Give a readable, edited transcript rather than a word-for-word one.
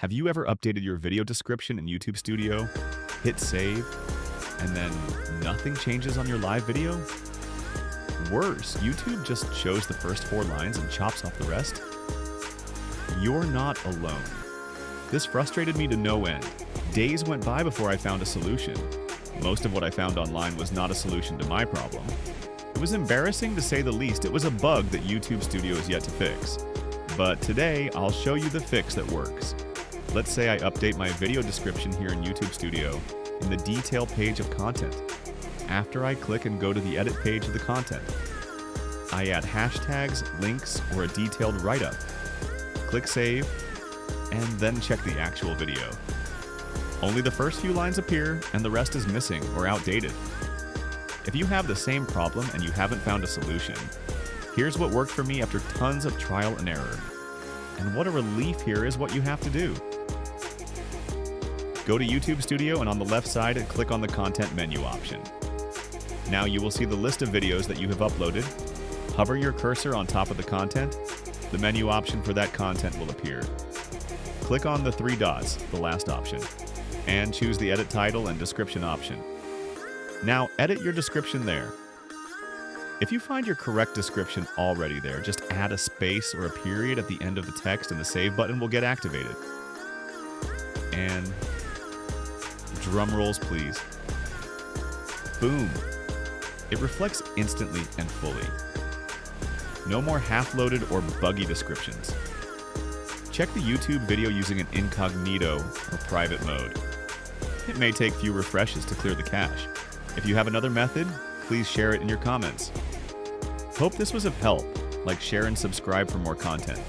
Have you ever updated your video description in YouTube Studio, hit save, and then nothing changes on your live video? Worse, YouTube just shows the first 4 lines and chops off the rest? You're not alone. This frustrated me to no end. Days went by before I found a solution. Most of what I found online was not a solution to my problem. It was embarrassing to say the least. It was a bug that YouTube Studio is yet to fix. But today, I'll show you the fix that works. Let's say I update my video description here in YouTube Studio in the detail page of content. After I click and go to the edit page of the content, I add hashtags, links, or a detailed write-up. Click save, and then check the actual video. Only the first few lines appear, and the rest is missing or outdated. If you have the same problem and you haven't found a solution, here's what worked for me after tons of trial and error. And what a relief here is what you have to do. Go to YouTube Studio and on the left side click on the content menu option. Now you will see the list of videos that you have uploaded. Hover your cursor on top of the content. The menu option for that content will appear. Click on the 3 dots, the last option, and choose the edit title and description option. Now edit your description there. If you find your correct description already there, just add a space or a period at the end of the text and the save button will get activated. And drum rolls, please. Boom. It reflects instantly and fully. No more half-loaded or buggy descriptions. Check the YouTube video using an incognito or private mode. It may take few refreshes to clear the cache. If you have another method, please share it in your comments. Hope this was of help. Like, share, and subscribe for more content.